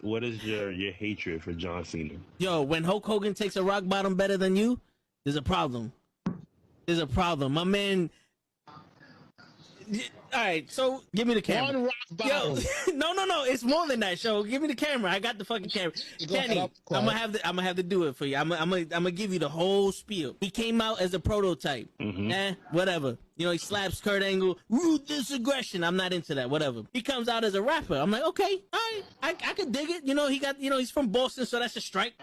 what is your hatred for John Cena? Yo, when Hulk Hogan takes a rock bottom better than you, there's a problem. There's a problem. My man. All right, so give me the camera. One rock bottom. Yo, no, it's more than that. Show, give me the camera. I got the fucking camera. Kenny, I'm gonna have to do it for you. I'm gonna give you the whole spiel. He came out as a prototype. Whatever. You know, he slaps Kurt Angle. Ruthless aggression. I'm not into that. Whatever. He comes out as a rapper. I'm like, okay, all right, I could dig it. You know, he's from Boston, so that's a strike.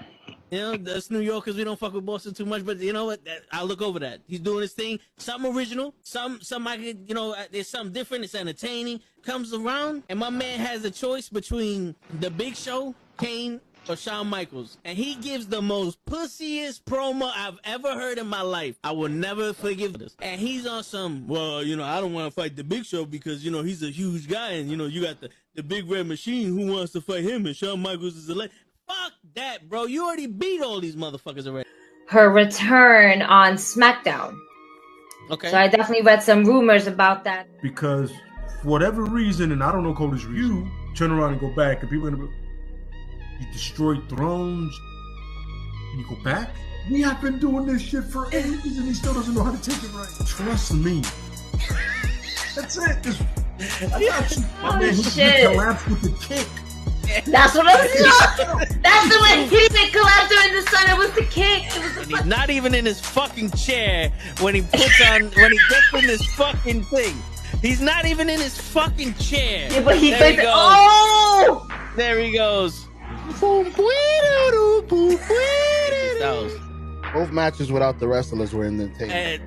You know, that's New Yorkers. We don't fuck with Boston too much, but you know what? I'll look over that. He's doing his thing. Something original. Some I could, you know, there's something different. It's entertaining. Comes around, and my man has a choice between the Big Show, Kane, or Shawn Michaels, and he gives the most pussiest promo I've ever heard in my life. I will never forgive this. And he's on some, well, you know, I don't want to fight the Big Show because, you know, he's a huge guy, and you know, you got the Big Red Machine who wants to fight him, and Shawn Michaels is a legend. Fuck that, bro. You already beat all these motherfuckers already. Her return on SmackDown. Okay. So I definitely read some rumors about that. Because for whatever reason, and I don't know Cody's reason, you turn around and go back, and people are gonna be, you destroyed thrones, and you go back? We have been doing this shit for ages, and he still doesn't know how to take it right. Trust me. That's it. I got you. My man, he collapsed with the kick. That's what I'm saying. That's the way he didn't collapse during the sun. It was the kick. He's not even in his fucking chair when he gets in this fucking thing. He's not even in his fucking chair. Yeah, but he goes. Oh! There he goes. Both matches without the wrestlers were in the table.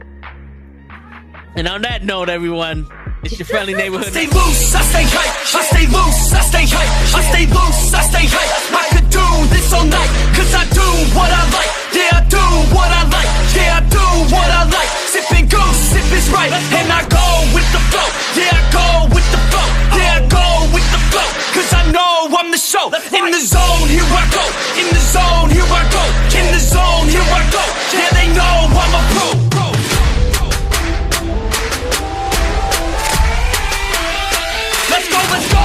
And on that note, everyone, it's your friendly neighborhood. I stay loose, I stay hype. I stay loose, I stay hype. I stay loose, I stay hype. I could do this all night, cause I do what I like. Yeah, I do what I like. Yeah, I do what I like. Sipping goose, sip is right. And I go with the flow. Yeah, I go with the flow. Yeah, I go with the flow. Cause I know I'm the show. In the zone, here I go. In the zone, here I go. In the zone, here I go. Yeah, they know I'm a pro. Let's go, let's go!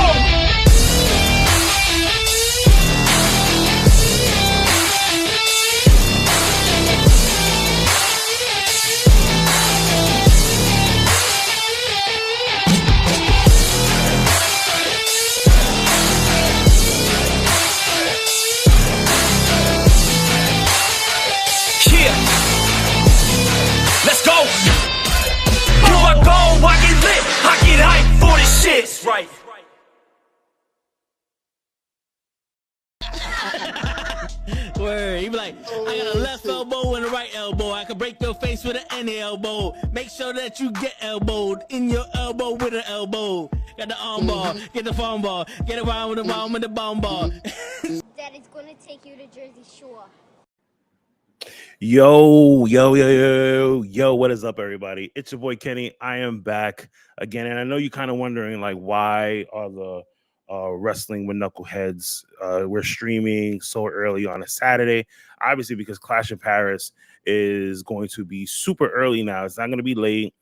Yeah! Let's go! Here I go, I get lit, I get hyped for this shit! Right. Word. He be like, I got a left elbow and a right elbow. I can break your face with an any elbow. Make sure that you get elbowed in your elbow with an elbow. Got the arm ball, get the phone ball, get around with the bomb with the bomb ball. Daddy's gonna take you to Jersey Shore. Yo, what is up, everybody? It's your boy Kenny. I am back again, and I know you're kind of wondering, like, why are the wrestling with Knuckleheads we're streaming so early on a Saturday? Obviously, because Clash in Paris is going to be super early now. It's not going to be late.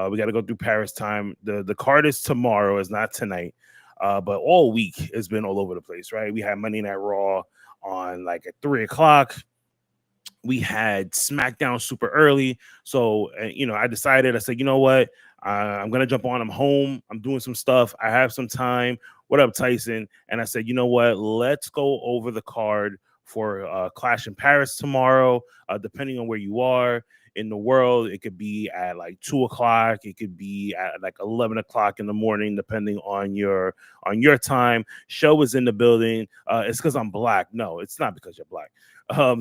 We got to go through Paris time. The card is tomorrow, it's not tonight. But all week has been all over the place, right? We had Monday Night Raw on like at 3:00. We had SmackDown super early. So, I decided, I said, you know what? I'm going to jump on. I'm home. I'm doing some stuff. I have some time. What up, Tyson? And I said, you know what? Let's go over the card for Clash in Paris tomorrow. Depending on where you are in the world, it could be at like 2:00. It could be at like 11:00 in the morning, depending on your time. Show is in the building. It's because I'm black. No, it's not because you're black.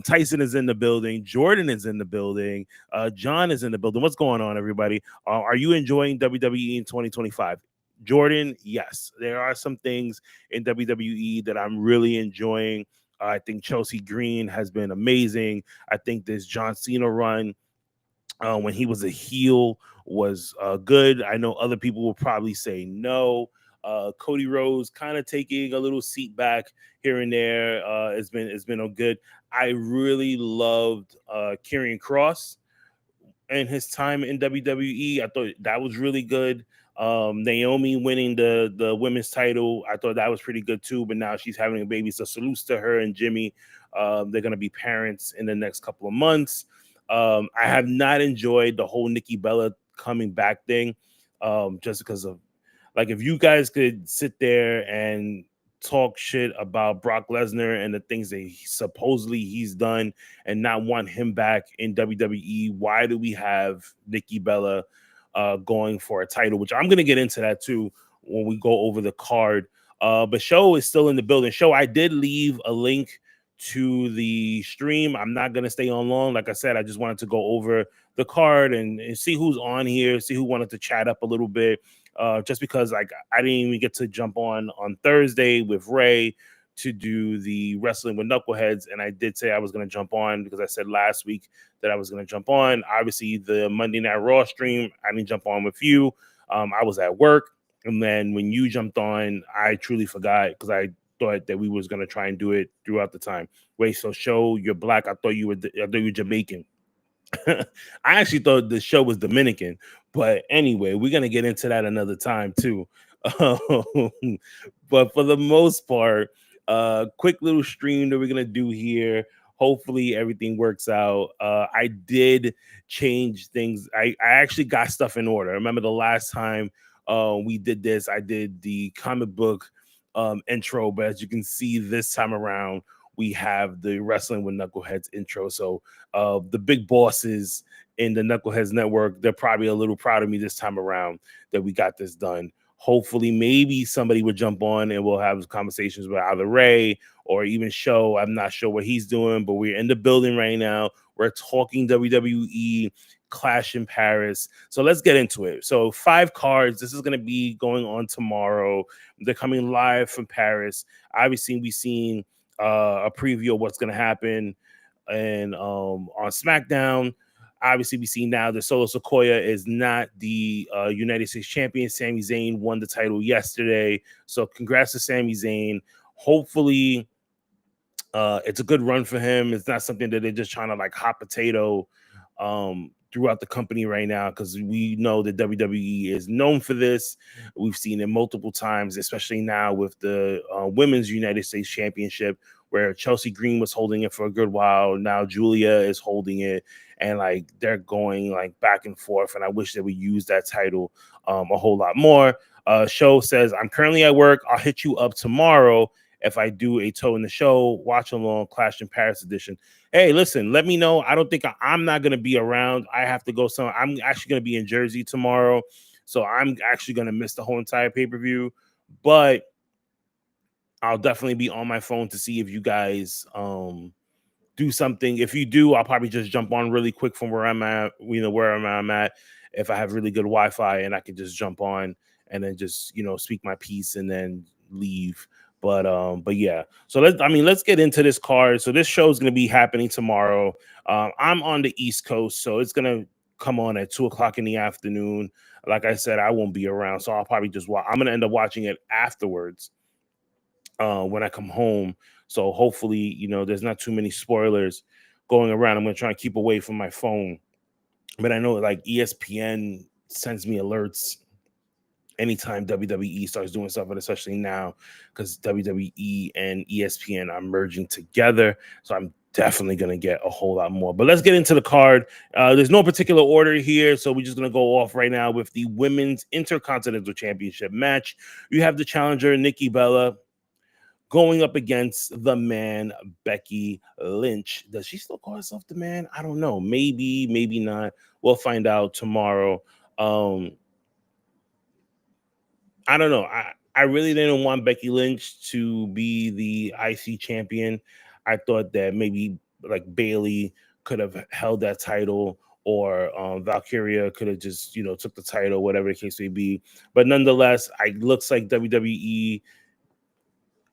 Tyson is in the building. Jordan is in the building. John is in the building. What's going on, everybody? Are you enjoying WWE in 2025? Jordan, yes. There are some things in WWE that I'm really enjoying. I think Chelsea Green has been amazing. I think this John Cena run when he was a heel was good. I know other people will probably say no. Cody Rhodes kind of taking a little seat back here and there. It's been a good. I really loved Karrion Kross. in his time in WWE. I thought that was really good. Naomi winning the women's title, I thought that was pretty good too. But now she's having a baby, so salutes to her and Jimmy. They're gonna be parents in the next couple of months. I have not enjoyed the whole Nikki Bella coming back thing, just because of, like, if you guys could sit there and talk shit about Brock Lesnar and the things that supposedly he's done and not want him back in WWE, why do we have Nikki Bella going for a title? Which I'm going to get into that too when we go over the card. But Show is still in the building. Show, I did leave a link to the stream. I'm not going to stay on long. Like I said, I just wanted to go over the card and see who's on here, see who wanted to chat up a little bit. Just because, like, I didn't even get to jump on Thursday with Ray to do the wrestling with Knuckleheads, and I did say I was going to jump on because I said last week that I was going to jump on. Obviously, the Monday Night Raw stream, I didn't jump on with you. I was at work, and then when you jumped on, I truly forgot because I thought that we was going to try and do it throughout the time. Wait, so Show, you're black? I thought you were Jamaican. I actually thought the show was Dominican, but anyway, we're gonna get into that another time too. But for the most part, quick little stream that we're gonna do here. Hopefully everything works out. I did change things. I actually got stuff in order. I remember the last time we did this, I did the comic book intro, but as you can see this time around, we have the Wrestling with Knuckleheads intro. So the big bosses in the Knuckleheads network, they're probably a little proud of me this time around that we got this done. Hopefully, maybe somebody would jump on and we'll have conversations with either Ray or even Show. I'm not sure what he's doing, but we're in the building right now. We're talking WWE Clash in Paris. So let's get into it. So 5 cards. This is going to be going on tomorrow. They're coming live from Paris. Obviously, we've seen a preview of what's going to happen and on SmackDown. Obviously, we see now that Solo Sikoa is not the United States champion. Sami Zayn won the title yesterday, so congrats to Sami Zayn. Hopefully it's a good run for him. It's not something that they're just trying to like hot potato throughout the company right now, because we know that WWE is known for this. We've seen it multiple times, especially now with the Women's United States Championship, where Chelsea Green was holding it for a good while. Now Julia is holding it, and like they're going like back and forth. And I wish they would use that title a whole lot more. Show says, I'm currently at work. I'll hit you up tomorrow if I do a toe in the show, watch along Clash in Paris edition. Hey, listen, let me know. I don't think I'm not going to be around. I have to go somewhere. I'm actually going to be in Jersey tomorrow. So I'm actually going to miss the whole entire pay-per-view. But I'll definitely be on my phone to see if you guys do something. If you do, I'll probably just jump on really quick from where I'm at, where I'm at. If I have really good Wi-Fi and I can just jump on and then just, speak my piece and then leave. But yeah, so let's get into this card. So this show is going to be happening tomorrow. I'm on the East Coast, so it's going to come on at 2:00 in the afternoon. Like I said, I won't be around, so I'll probably just watch. I'm going to end up watching it afterwards when I come home. So hopefully, there's not too many spoilers going around. I'm going to try and keep away from my phone. But I know like ESPN sends me alerts anytime WWE starts doing stuff, and especially now because WWE and ESPN are merging together. So I'm definitely going to get a whole lot more. But let's get into the card. There's no particular order here, so we're just going to go off right now with the Women's Intercontinental Championship match. You have the challenger, Nikki Bella, going up against the man, Becky Lynch. Does she still call herself the man? I don't know. Maybe, maybe not. We'll find out tomorrow. I don't know. I really didn't want Becky Lynch to be the IC champion. I thought that maybe like Bayley could have held that title, or Valkyria could have just, took the title, whatever the case may be. But nonetheless, it looks like WWE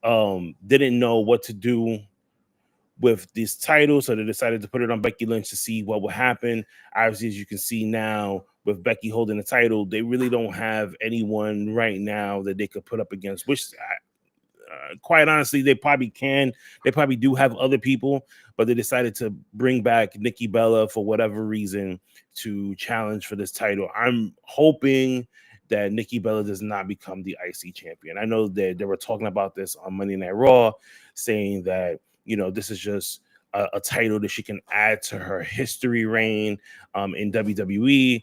didn't know what to do with this title, so they decided to put it on Becky Lynch to see what would happen. Obviously, as you can see now, with Becky holding the title, they really don't have anyone right now that they could put up against, which quite honestly, they probably do have other people, but they decided to bring back Nikki Bella for whatever reason to challenge for this title. I'm hoping that Nikki Bella does not become the IC champion. I know that they were talking about this on Monday Night Raw, saying that, this is just a title that she can add to her history reign in WWE.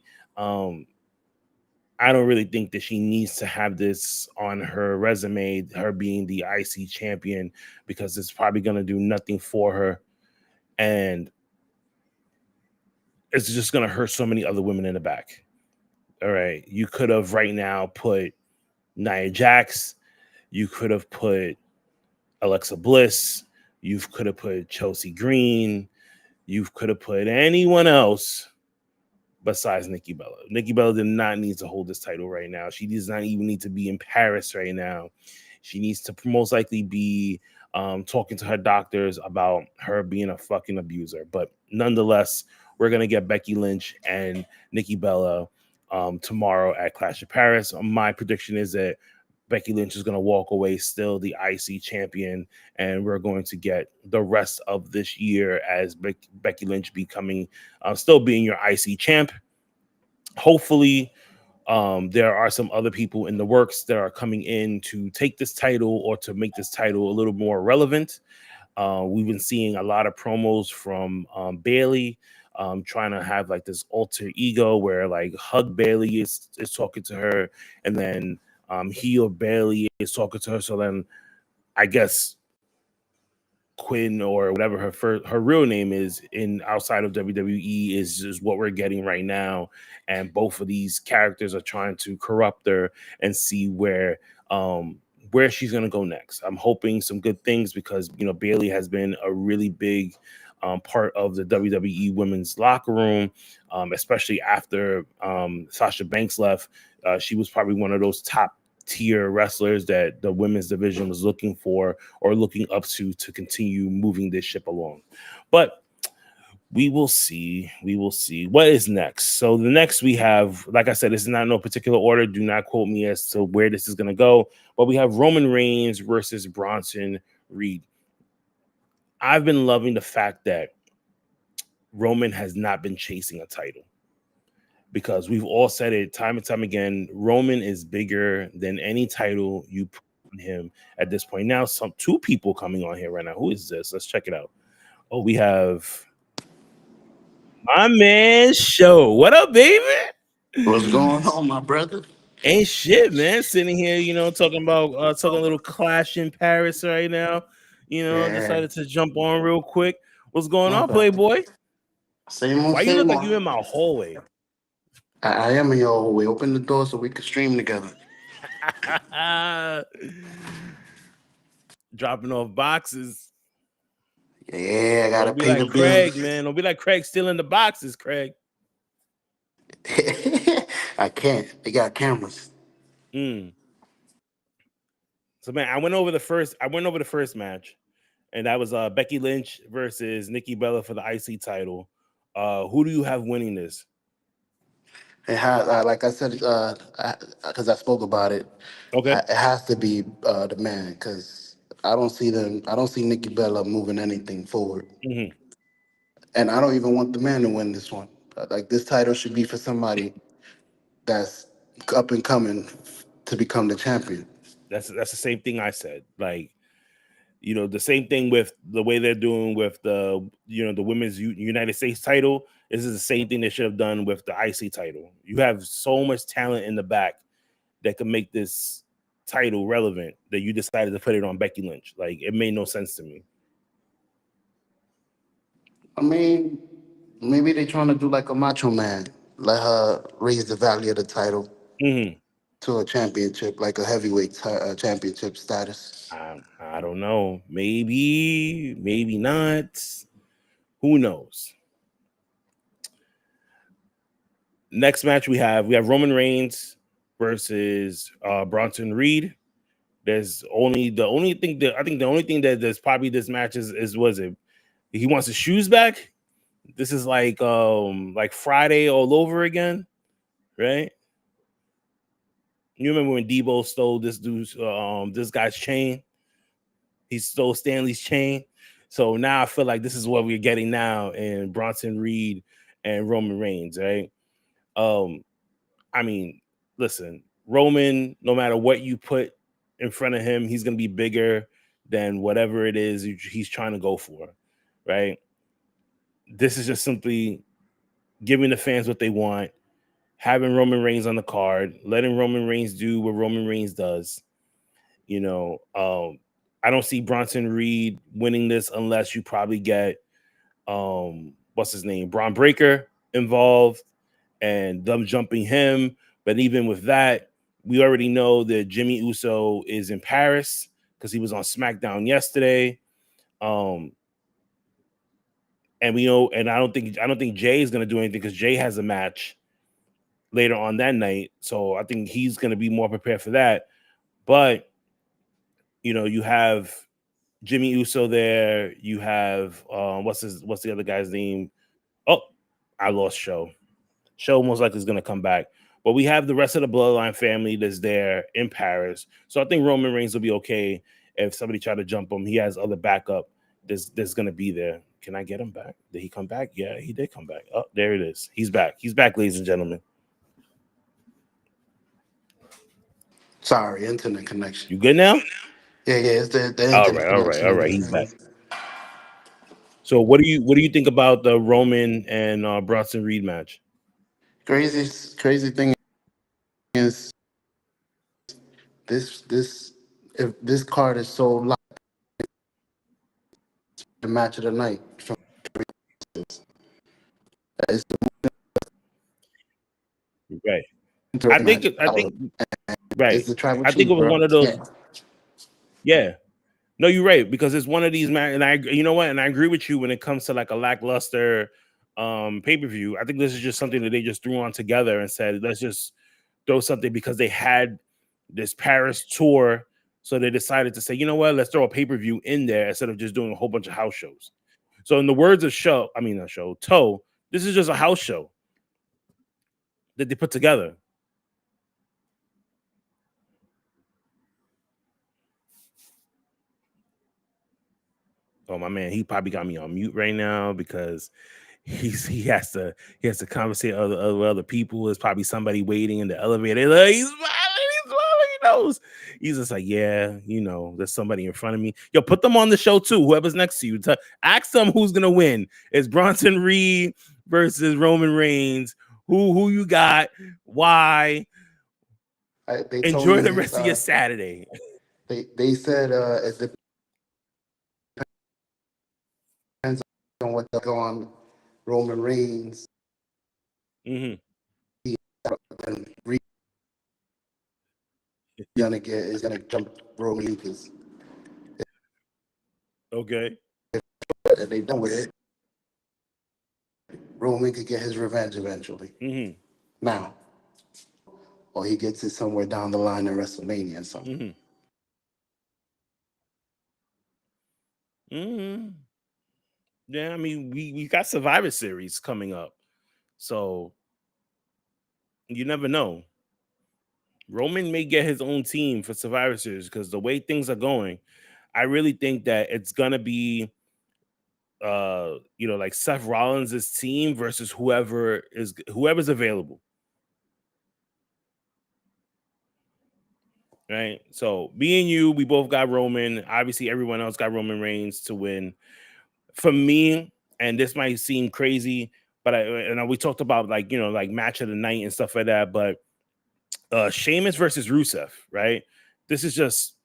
I don't really think that she needs to have this on her resume, her being the IC champion, because it's probably going to do nothing for her. And it's just going to hurt so many other women in the back. All right. You could have right now put Nia Jax. You could have put Alexa Bliss. You could have put Chelsea Green. You could have put anyone else besides Nikki Bella. Nikki Bella did not need to hold this title right now. She does not even need to be in Paris right now. She needs to most likely be talking to her doctors about her being a fucking abuser. But nonetheless, we're going to get Becky Lynch and Nikki Bella tomorrow at Clash of Paris. My prediction is that Becky Lynch is going to walk away still the IC champion, and we're going to get the rest of this year as Becky Lynch becoming, still being your IC champ. Hopefully, there are some other people in the works that are coming in to take this title or to make this title a little more relevant. We've been seeing a lot of promos from Bayley, trying to have like this alter ego where like Hug Bayley is talking to her, and then he or Bayley is talking to her. So then I guess Quinn or whatever her real name is in outside of WWE is what we're getting right now. And both of these characters are trying to corrupt her and see where she's going to go next. I'm hoping some good things because, Bayley has been a really big part of the WWE women's locker room, especially after Sasha Banks left. She was probably one of those top tier wrestlers that the women's division was looking for or looking up to continue moving this ship along. But we will see. What is next? So the next we have, like I said, this is not in no particular order. Do not quote me as to where this is going to go. But we have Roman Reigns versus Bronson Reed. I've been loving the fact that Roman has not been chasing a title, because we've all said it time and time again. Roman is bigger than any title you put on him at this point. Now, two people coming on here right now. Who is this? Let's check it out. Oh, we have my man Show. What up, baby? What's going on, my brother? Ain't shit, man. Sitting here, talking about talking a little Clash in Paris right now. Decided to jump on real quick. What's going on, Playboy? Same on. Why you look like you in my hallway? I am in your hallway. Open the door so we can stream together. Dropping off boxes. Yeah, I gotta pay the like bills. Craig, man. Don't be like Craig stealing the boxes, Craig. I can't. They got cameras. So man, I went over the first match, and that was Becky Lynch versus Nikki Bella for the IC title. Who do you have winning this? It has, like I said, because I spoke about it. Okay. It has to be the man, because I don't see Nikki Bella moving anything forward. Mm-hmm. And I don't even want the man to win this one. Like, this title should be for somebody that's up and coming to become the champion. That's the same thing I said. Like, the same thing with the way they're doing with the the women's United States title. This is the same thing they should have done with the IC title. You have so much talent in the back that could make this title relevant that you decided to put it on Becky Lynch. Like, it made no sense to me. I mean, maybe they're trying to do like a Macho Man, let her raise the value of the title to a championship, like a heavyweight championship status. I don't know. Maybe not. Who knows? Next match we have Roman Reigns versus Bronson Reed. There's the only thing that there's probably this match is was it he wants his shoes back. This is like Friday all over again, right? You remember when Debo stole this guy's chain? He stole Stanley's chain. So now I feel like this is what we're getting now in Bronson Reed and Roman Reigns, right? I mean, listen, Roman, no matter what you put in front of him, he's going to be bigger than whatever it is he's trying to go for, right? This is just simply giving the fans what they want, having Roman Reigns on the card, letting Roman Reigns do what Roman Reigns does. You know, I don't see Bronson Reed winning this unless you probably get what's his name, Braun Breaker involved and them jumping him. But even with that, we already know that Jimmy Uso is in Paris because he was on SmackDown yesterday. And we know, and I don't think Jay is going to do anything because Jay has a match later on that night. So I think he's going to be more prepared for that. But you know, you have Jimmy Uso there. You have what's the other guy's name? Oh, I lost Show. Show most likely is going to come back. But we have the rest of the Bloodline family that's there in Paris. So I think Roman Reigns will be okay if somebody try to jump him. He has other backup that's going to be there. Can I get him back? Did he come back? Yeah, he did come back. Oh, there it is. He's back. He's back, ladies and gentlemen. Sorry, internet connection. You good now? Yeah, it's the internet All connection. right. He's back. So what do you think about the Roman and Bronson Reed match? Crazy thing is this if this card is so light, the match of the night from it's right. I think right. It's the tribal I think chief, it was bro. one of those. Yeah. No, you're right, because it's one of these and you know what, and I agree with you when it comes to like a lackluster pay-per-view. I think this is just something that they just threw on together and said, let's just throw something because they had this Paris tour. So they decided to say, you know what, let's throw a pay-per-view in there instead of just doing a whole bunch of house shows. So in the words of Toe, this is just a house show that they put together. Oh, my man, he probably got me on mute right now because he has to conversate with other people. There's probably somebody waiting in the elevator. Like, he's smiling, he knows. He's just like, yeah, you know, there's somebody in front of me. Yo, put them on the show too. Whoever's next to you, ask them who's gonna win. It's Bronson Reed versus Roman Reigns. Who you got? Why? Enjoy the rest of your Saturday. They said it depends on what they go on Roman Reigns. Mm-hmm. And Reed is gonna jump Roman because okay. If they done with it, Roman could get his revenge eventually. Mm-hmm. Now, or he gets it somewhere down the line in WrestleMania or something. Mm-hmm. Mm-hmm. Yeah, I mean, we got Survivor Series coming up, so you never know. Roman may get his own team for Survivor Series because the way things are going, I really think that it's gonna be, like Seth Rollins' team versus whoever's available. Right. So me and you, we both got Roman. Obviously, everyone else got Roman Reigns to win. For me, and this might seem crazy, but we talked about like match of the night and stuff like that. But Sheamus versus Rusev, right? This is just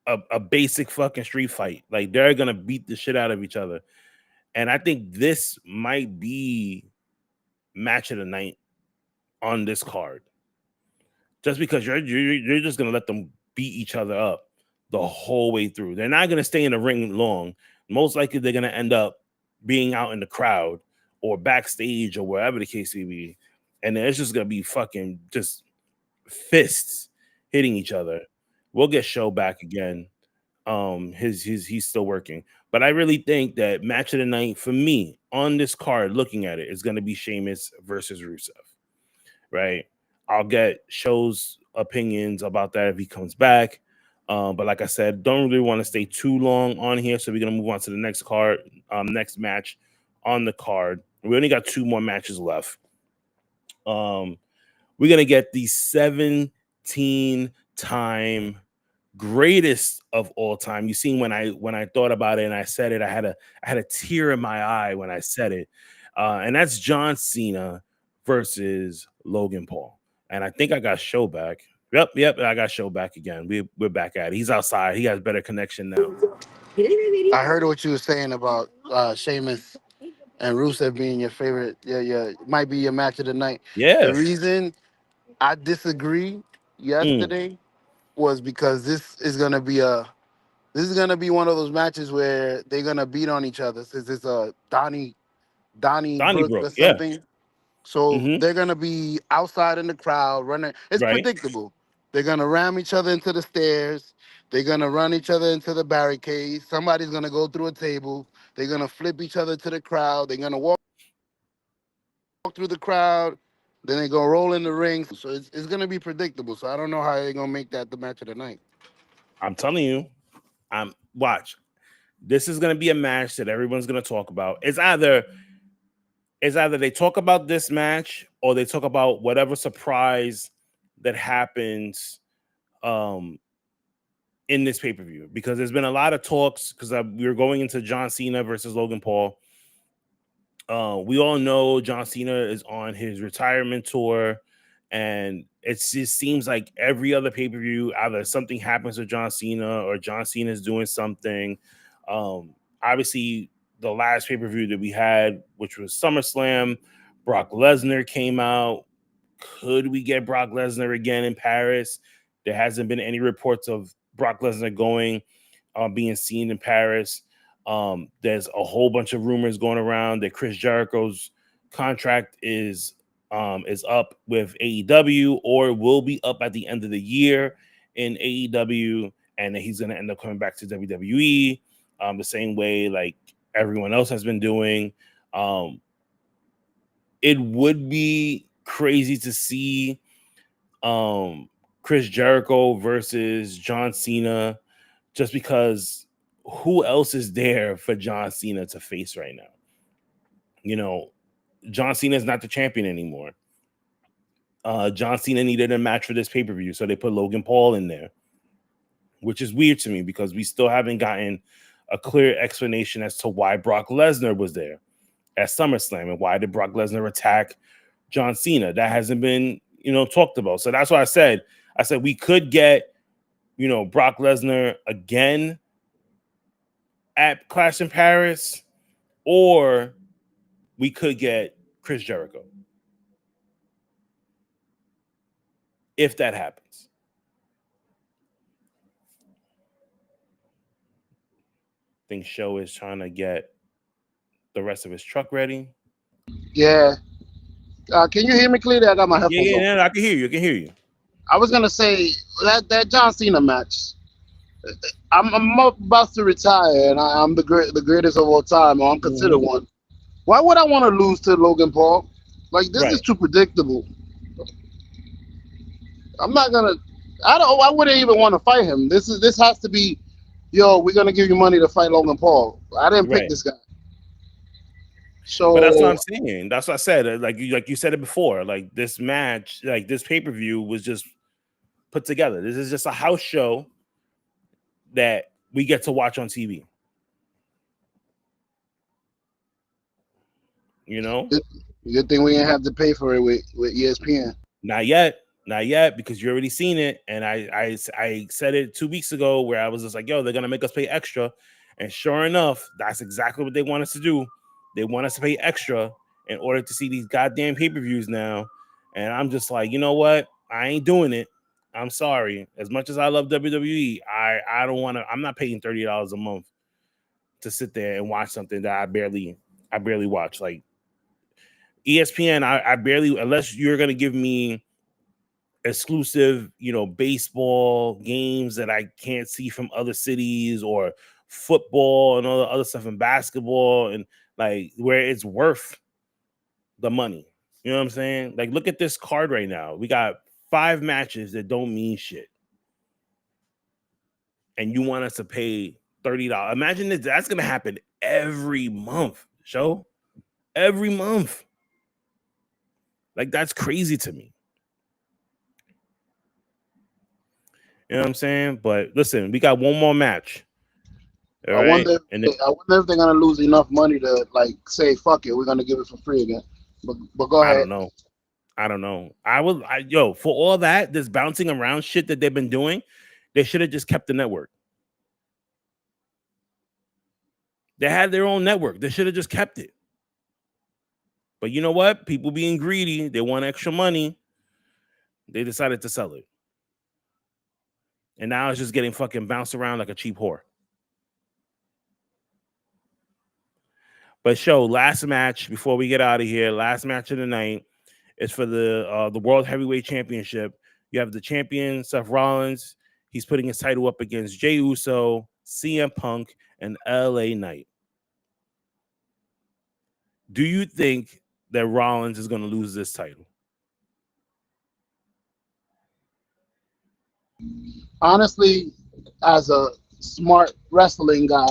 a basic fucking street fight. Like they're gonna beat the shit out of each other, and I think this might be match of the night on this card. Just because you're just gonna let them beat each other up the whole way through. They're not gonna stay in the ring long. Most likely they're gonna end up being out in the crowd or backstage or wherever the case may be. And then it's just gonna be fucking just fists hitting each other. We'll get Show back again. He's still working. But I really think that match of the night for me on this card, looking at it, is gonna be Sheamus versus Rusev. Right? I'll get Show's opinions about that if he comes back. But like I said, don't really want to stay too long on here, so we're gonna move on to the next card, next match on the card. We only got 2 more matches left. We're gonna get the 17-time greatest of all time. You seen when I thought about it and I said it, I had a tear in my eye when I said it, and that's John Cena versus Logan Paul. And I think I got Show back. Yep, I got Show back again. We're back at it. He's outside. He has better connection now. I heard what you were saying about Sheamus and Rusev being your favorite. Yeah, might be your match of the night. Yeah. The reason I disagree yesterday was because this is gonna be one of those matches where they're gonna beat on each other. Since it's a Donnie Brooke or Yeah. something. So they're gonna be outside in the crowd running. It's predictable. They're gonna ram each other into the stairs. They're gonna run each other into the barricades. Somebody's gonna go through a table. They're gonna flip each other to the crowd. They're gonna walk through the crowd. Then they're gonna roll in the ring. So it's gonna be predictable. So I don't know how they're gonna make that the match of the night. I'm telling you, watch. This is gonna be a match that everyone's gonna talk about. It's either they talk about this match or they talk about whatever surprise that happens in this pay-per-view, because there's been a lot of talks, because we were going into John Cena versus Logan Paul. We all know John Cena is on his retirement tour, and it just seems like every other pay-per-view, either something happens with John Cena or John Cena is doing something. Obviously, the last pay-per-view that we had, which was SummerSlam, Brock Lesnar came out. Could we get Brock Lesnar again in Paris? There hasn't been any reports of Brock Lesnar being seen in Paris. There's a whole bunch of rumors going around that Chris Jericho's contract is up with AEW, or will be up at the end of the year in AEW, and that he's going to end up coming back to WWE the same way like everyone else has been doing. It would be crazy to see Chris Jericho versus John Cena, just because who else is there for John Cena to face right now? You know, John Cena is not the champion anymore. John Cena needed a match for this pay-per-view, so they put Logan Paul in there, which is weird to me because we still haven't gotten a clear explanation as to why Brock Lesnar was there at SummerSlam and why did Brock Lesnar attack John Cena. That hasn't been, talked about. So that's why I said we could get, Brock Lesnar again at Clash in Paris, or we could get Chris Jericho if that happens. I think Show is trying to get the rest of his truck ready. Yeah. Can you hear me clearly? I got my headphones on. Yeah, I can hear you. I was gonna say that John Cena match. I'm about to retire, and I'm the greatest of all time, or I'm considered one. Why would I want to lose to Logan Paul? Like, this is too predictable. I'm not gonna. I wouldn't even want to fight him. This has to be, we're gonna give you money to fight Logan Paul. I didn't pick this guy. So, but that's what I'm saying. That's what I said. Like you said it before. Like, this match, like this pay-per-view was just put together. This is just a house show that we get to watch on TV. Good thing we didn't have to pay for it with ESPN. Not yet, because you already seen it. And I said it 2 weeks ago where I was just like, they're gonna make us pay extra. And sure enough, that's exactly what they want us to do. They want us to pay extra in order to see these goddamn pay-per-views now. And I'm just like, you know what? I ain't doing it. I'm sorry. As much as I love WWE, I don't want to. I'm not paying $30 a month to sit there and watch something that I barely watch. Like ESPN, I barely, unless you're gonna give me exclusive, baseball games that I can't see from other cities, or football and all the other stuff, and basketball, and like where it's worth the money. You know what I'm saying? Like, look at this card right now. We got 5 matches that don't mean shit. and you want us to pay $30. Imagine that's gonna happen every month, show. Every month. Like, that's crazy to me. You know what I'm saying? But listen, we got one more match. I wonder if they're gonna lose enough money to like say fuck it, we're gonna give it for free again. But go ahead. I don't know. For all that, this bouncing around shit that they've been doing, they should have just kept the network. They had their own network. They should have just kept it. But you know what? People being greedy, they want extra money. They decided to sell it. And now it's just getting fucking bounced around like a cheap whore. But show, last match before we get out of here, last match of the night is for the World Heavyweight Championship. You have the champion, Seth Rollins. He's putting his title up against Jey Uso, CM Punk, and LA Knight. Do you think that Rollins is going to lose this title? Honestly, as a smart wrestling guy,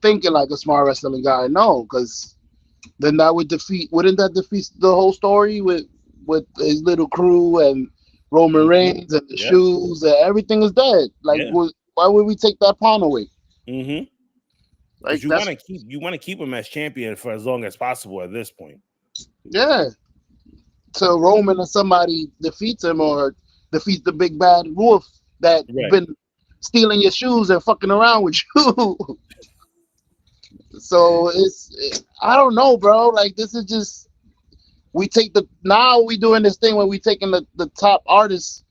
thinking like a smart wrestling guy, no, because then wouldn't that defeat the whole story with his little crew and Roman Reigns and the shoes and everything is dead. Like, why would we take that pawn away? Mm-hmm. Like, you want to keep him as champion for as long as possible at this point. Yeah. Till Roman or somebody defeats him or defeats the big bad wolf that been stealing your shoes and fucking around with you. So I don't know, bro. Like, this is just, we doing this thing where we taking the top artists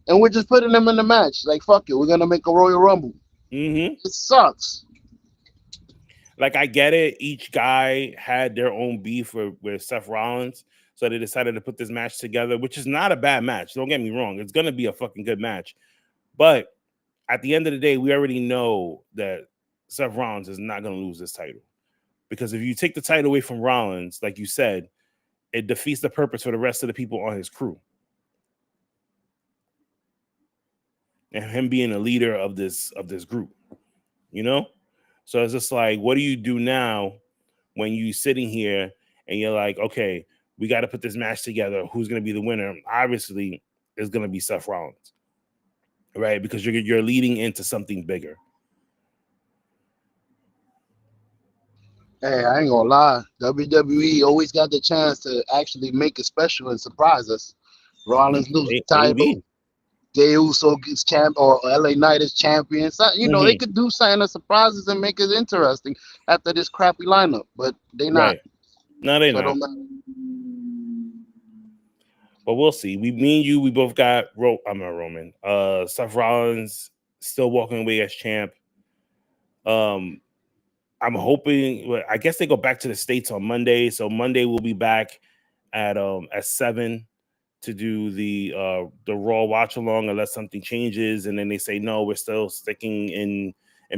and we're just putting them in the match. Like, fuck it, we're gonna make a Royal Rumble. Mm-hmm. It sucks. Like, I get it. Each guy had their own beef with Seth Rollins, so they decided to put this match together, which is not a bad match. Don't get me wrong. It's going to be a fucking good match. But at the end of the day, we already know that Seth Rollins is not going to lose this title. Because if you take the title away from Rollins, like you said, it defeats the purpose for the rest of the people on his crew. And him being a leader of this group, you know? So it's just like, what do you do now when you sitting here and you're like, okay, we got to put this match together. Who's going to be the winner? Obviously, it's going to be Seth Rollins, right? Because you're leading into something bigger. Hey, I ain't gonna lie. WWE always got the chance to actually make it special and surprise us. Rollins loses the title. Jey Uso gets champ, or LA Knight is champion. So, they could do something that surprises and make it interesting after this crappy lineup, but they not. Right. No, they not. But we'll see. Me and you, we both got I'm not Roman. Seth Rollins still walking away as champ. I'm hoping. I guess they go back to the States on Monday, so Monday we'll be back at 7. To do the Raw watch along unless something changes, and then they say no, we're still sticking in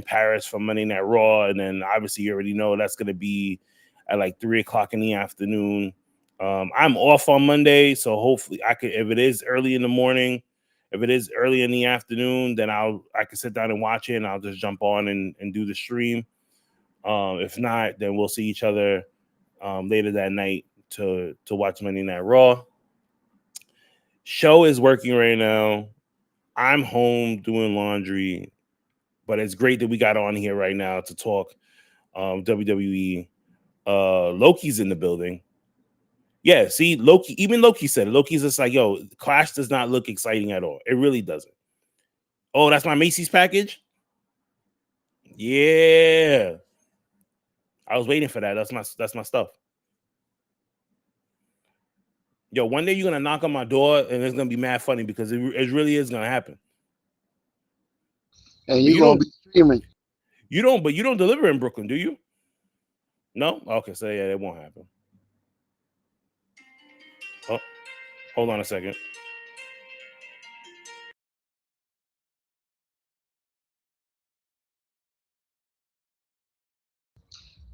Paris for Monday Night Raw, and then obviously you already know that's going to be at like 3:00 in the afternoon. I'm off on Monday, so hopefully I could. If it is early in the morning, if it is early in the afternoon, then I can sit down and watch it, and I'll just jump on and do the stream. If not, then we'll see each other later that night to watch Monday Night Raw. Show is working right now. I'm home doing laundry, but it's great that we got on here right now to talk WWE. Loki's in the building. Yeah, see, even Loki said it. Loki's just like, yo, Clash does not look exciting at all. It really doesn't. Oh, that's my Macy's package? Yeah. I was waiting for that. That's my stuff. Yo, one day you're going to knock on my door and it's going to be mad funny because it really is going to happen. And you're going to be streaming. You don't deliver in Brooklyn, do you? No? Okay, so yeah, it won't happen. Oh, hold on a second.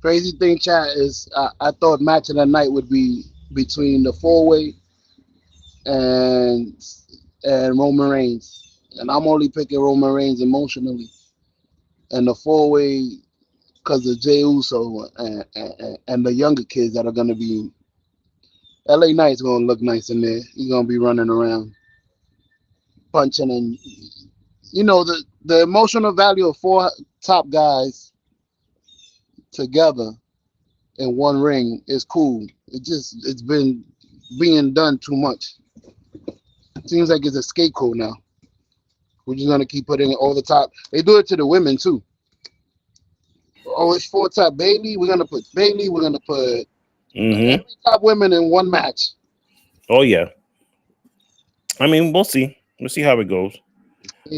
Crazy thing, chat, is I thought match of the night would be between the 4-way and Roman Reigns and I'm only picking Roman Reigns emotionally. And the 4-way, because of Jey Uso and the younger kids that are going to be. LA Knight's going to look nice in there. He's going to be running around, punching, and the emotional value of 4 top guys together in one ring is cool. It's been being done too much. It seems like it's a scapegoat now. We're just gonna keep putting it all the top. They do it to the women too. Oh, it's 4 top Bailey. We're gonna put Bailey. We're gonna put every top women in one match. Oh yeah. I mean, we'll see. We'll see how it goes.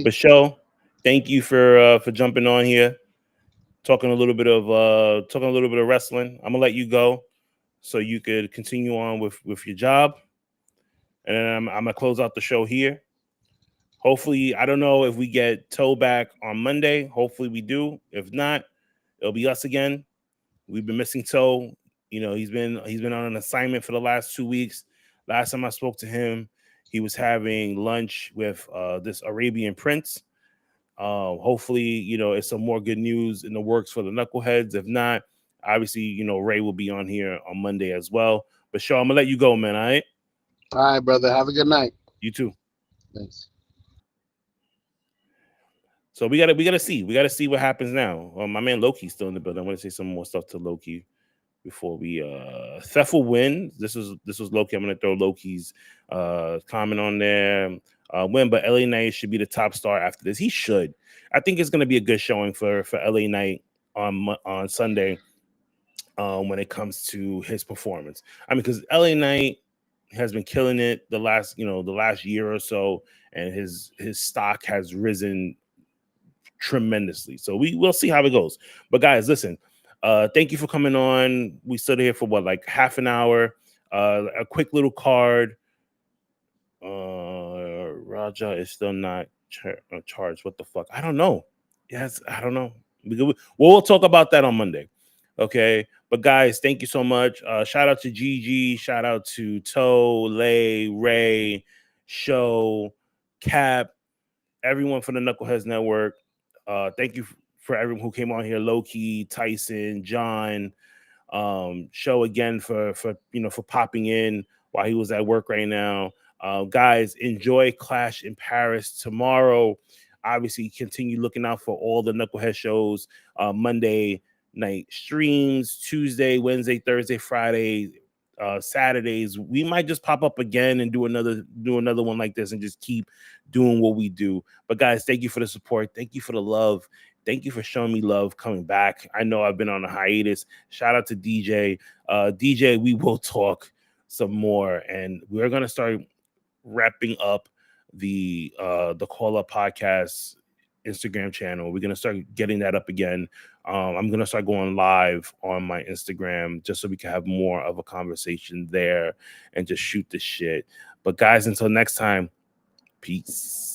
But Show, thank you for jumping on here, talking a little bit of wrestling. I'm gonna let you go so you could continue on with your job, and then I'm gonna close out the show here. Hopefully, I don't know if we get Toe back on Monday. Hopefully, we do. If not, it'll be us again. We've been missing Toe. He's been on an assignment for the last 2 weeks. Last time I spoke to him, he was having lunch with this Arabian prince. Hopefully, it's some more good news in the works for the Knuckleheads. If not, obviously, Ray will be on here on Monday as well. But Shaw, I'm gonna let you go, man. All right. All right, brother. Have a good night. You too. Thanks. So we gotta see what happens now. My man Loki's still in the building. I want to say some more stuff to Loki before we Seth will win. This was Loki. I'm gonna throw Loki's comment on there. Win, but LA Knight should be the top star after this. He should. I think it's gonna be a good showing for LA Knight on Sunday when it comes to his performance. I mean, because LA Knight has been killing it the last year or so, and his stock has risen tremendously. So we'll see how it goes. But guys, listen, thank you for coming on. We stood here for like half an hour. A quick little card. Raja is still not charged. What the fuck? I don't know. Yes, I don't know. We'll talk about that on Monday. Okay. But guys, thank you so much. Shout out to Gigi. Shout out to Toe, Lay, Ray, Show, Cap, everyone from the Knuckleheads Network. Thank you for everyone who came on here. Loki, Tyson, John, Show again for popping in while he was at work right now. Guys, enjoy Clash in Paris tomorrow. Obviously, continue looking out for all the Knucklehead shows. Monday night streams, Tuesday, Wednesday, Thursday, Friday, Saturdays. We might just pop up again and do another one like this and just keep doing what we do. But guys, thank you for the support. Thank you for the love. Thank you for showing me love coming back. I know I've been on a hiatus. Shout out to DJ. DJ, we will talk some more, and we're gonna start wrapping up the Call Up Podcast Instagram channel. We're gonna start getting that up again. I'm gonna start going live on my Instagram just so we can have more of a conversation there and just shoot the shit. But guys, until next time, peace.